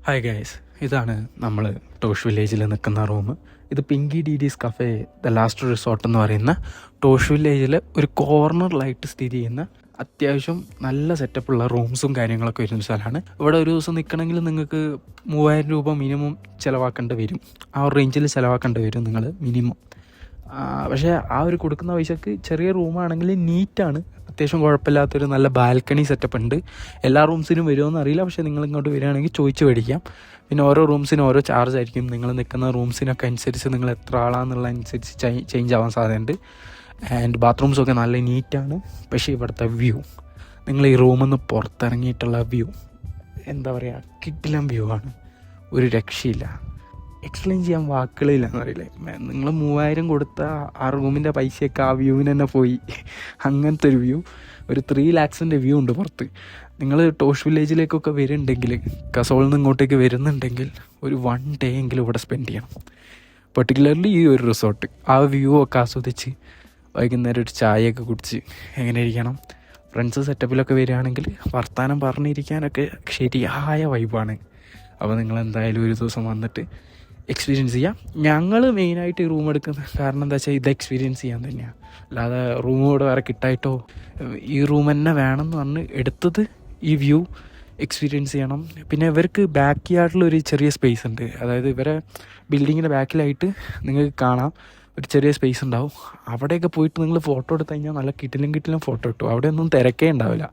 Hi guys, ഇതാണ് നമ്മൾ Tosh വില്ലേജിൽ നിൽക്കുന്ന റൂം. ഇത് Pinky DeeDee's cafe the last resort എന്ന് പറയുന്ന ടോഷ് വില്ലേജിൽ ഒരു കോർണറിലായിട്ട് സ്ഥിതി ചെയ്യുന്ന അത്യാവശ്യം നല്ല സെറ്റപ്പുള്ള റൂംസും കാര്യങ്ങളൊക്കെ വരുന്ന സ്ഥലമാണ്. ഇവിടെ ഒരു ദിവസം നിൽക്കണമെങ്കിൽ നിങ്ങൾക്ക് 3000 രൂപ മിനിമം ചിലവാക്കേണ്ടി വരും. ആ ഒരു റേഞ്ചിൽ ചിലവാക്കേണ്ടി വരും നിങ്ങൾ മിനിമം. പക്ഷേ ആ ഒരു കൊടുക്കുന്ന പൈസക്ക് ചെറിയ റൂമാണെങ്കിൽ നീറ്റാണ്, അത്യാവശ്യം കുഴപ്പമില്ലാത്തൊരു നല്ല ബാൽക്കണി സെറ്റപ്പ് ഉണ്ട്. എല്ലാ റൂംസിനും വരുമോയെന്ന് അറിയില്ല, പക്ഷേ നിങ്ങൾ ഇങ്ങോട്ട് വരികയാണെങ്കിൽ ചോദിച്ച് മേടിക്കാം. പിന്നെ ഓരോ റൂംസിനും ഓരോ ചാർജ് ആയിരിക്കും. നിങ്ങൾ നിൽക്കുന്ന റൂംസിനൊക്കെ അനുസരിച്ച് നിങ്ങൾ എത്ര ആളാണെന്നുള്ളതനുസരിച്ച് ചേഞ്ച് ആവാൻ സാധ്യതയുണ്ട്. ആൻഡ് ബാത്റൂംസൊക്കെ നല്ല നീറ്റാണ്. പക്ഷേ ഇവിടുത്തെ വ്യൂ, നിങ്ങൾ ഈ റൂമിൽ നിന്ന് പുറത്തിറങ്ങിയിട്ടുള്ള വ്യൂ എന്താ പറയുക, കിടിലൻ വ്യൂ ആണ്. ഒരു രക്ഷയില്ല, എക്സ്പ്ലെയിൻ ചെയ്യാൻ വാക്കുകളില്ല എന്നറിയില്ലേ. നിങ്ങൾ 3000 കൊടുത്ത ആ റൂമിൻ്റെ പൈസയൊക്കെ ആ വ്യൂവിന് തന്നെ പോയി. അങ്ങനത്തെ ഒരു വ്യൂ, ഒരു 3 lakhs വ്യൂ ഉണ്ട് പുറത്ത്. നിങ്ങൾ ടോഷ് വില്ലേജിലേക്കൊക്കെ വരുന്നുണ്ടെങ്കിൽ, കസോളിൽ നിന്ന് ഇങ്ങോട്ടേക്ക് വരുന്നുണ്ടെങ്കിൽ ഒരു 1 day എങ്കിലും ഇവിടെ സ്പെൻഡ് ചെയ്യണം. പെർട്ടിക്കുലർലി ഈ ഒരു റിസോർട്ട്. ആ വ്യൂ ഒക്കെ ആസ്വദിച്ച് വൈകുന്നേരം ഒരു ചായയൊക്കെ കുടിച്ച് എങ്ങനെ ഇരിക്കണം. ഫ്രണ്ട്സ് സെറ്റപ്പിലൊക്കെ വരികയാണെങ്കിൽ വർത്തമാനം പറഞ്ഞിരിക്കാനൊക്കെ ശരിയായ വൈബാണ്. അപ്പോൾ നിങ്ങൾ എന്തായാലും ഒരു ദിവസം വന്നിട്ട് എക്സ്പീരിയൻസ് ചെയ്യാം. ഞങ്ങൾ മെയിനായിട്ട് ഈ റൂം എടുക്കുന്നത് കാരണം എന്താ വെച്ചാൽ ഇത് എക്സ്പീരിയൻസ് ചെയ്യാൻ തന്നെയാണ്. അല്ലാതെ റൂം ഇവിടെ വേറെ കിട്ടായിട്ടോ ഈ റൂം തന്നെ വേണമെന്ന് പറഞ്ഞ് എടുത്തത് ഈ വ്യൂ എക്സ്പീരിയൻസ് ചെയ്യണം. പിന്നെ ഇവർക്ക് ബാക്ക് യാർഡിലൊരു ചെറിയ സ്പേസ് ഉണ്ട്. അതായത് ഇവരെ ബിൽഡിങ്ങിൻ്റെ ബാക്കിലായിട്ട് നിങ്ങൾക്ക് കാണാം ഒരു ചെറിയ സ്പേസ് ഉണ്ടാവും. അവിടെയൊക്കെ പോയിട്ട് നിങ്ങൾ ഫോട്ടോ എടുത്തു കഴിഞ്ഞാൽ നല്ല കിട്ടിലും ഫോട്ടോ കിട്ടും. അവിടെ ഒന്നും തിരക്കേ ഉണ്ടാവില്ല.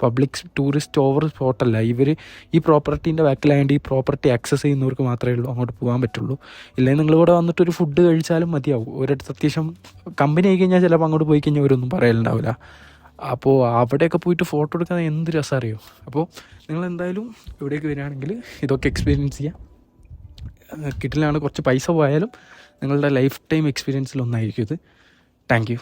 പബ്ലിക് ടൂറിസ്റ്റ് ഓവർ സ്പോട്ടല്ല. ഇവർ ഈ പ്രോപ്പർട്ടീൻ്റെ ബാക്കിലായതുകൊണ്ട് ഈ പ്രോപ്പർട്ടി ആക്സസ് ചെയ്യുന്നവർക്ക് മാത്രമേ ഉള്ളൂ അങ്ങോട്ട് പോകാൻ പറ്റുള്ളൂ. ഇല്ലെങ്കിൽ നിങ്ങളിവിടെ വന്നിട്ട് ഒരു ഫുഡ് കഴിച്ചാലും മതിയാവും. ഒരിടത്ത് അത്യാവശ്യം കമ്പനി ആയി കഴിഞ്ഞാൽ ചിലപ്പോൾ അങ്ങോട്ട് പോയി കഴിഞ്ഞാൽ അവരൊന്നും പറയലുണ്ടാവില്ല. അപ്പോൾ അവിടെയൊക്കെ പോയിട്ട് ഫോട്ടോ എടുക്കാൻ എന്ത് രസം അറിയോ. അപ്പോൾ നിങ്ങൾ എന്തായാലും ഇവിടേക്ക് വരികയാണെങ്കിൽ ഇതൊക്കെ എക്സ്പീരിയൻസ് ചെയ്യാം. കിട്ടിലാണ്, കുറച്ച് പൈസ പോയാലും നിങ്ങളുടെ ലൈഫ് ടൈം എക്സ്പീരിയൻസിലൊന്നായിരിക്കും ഇത്. Thank you.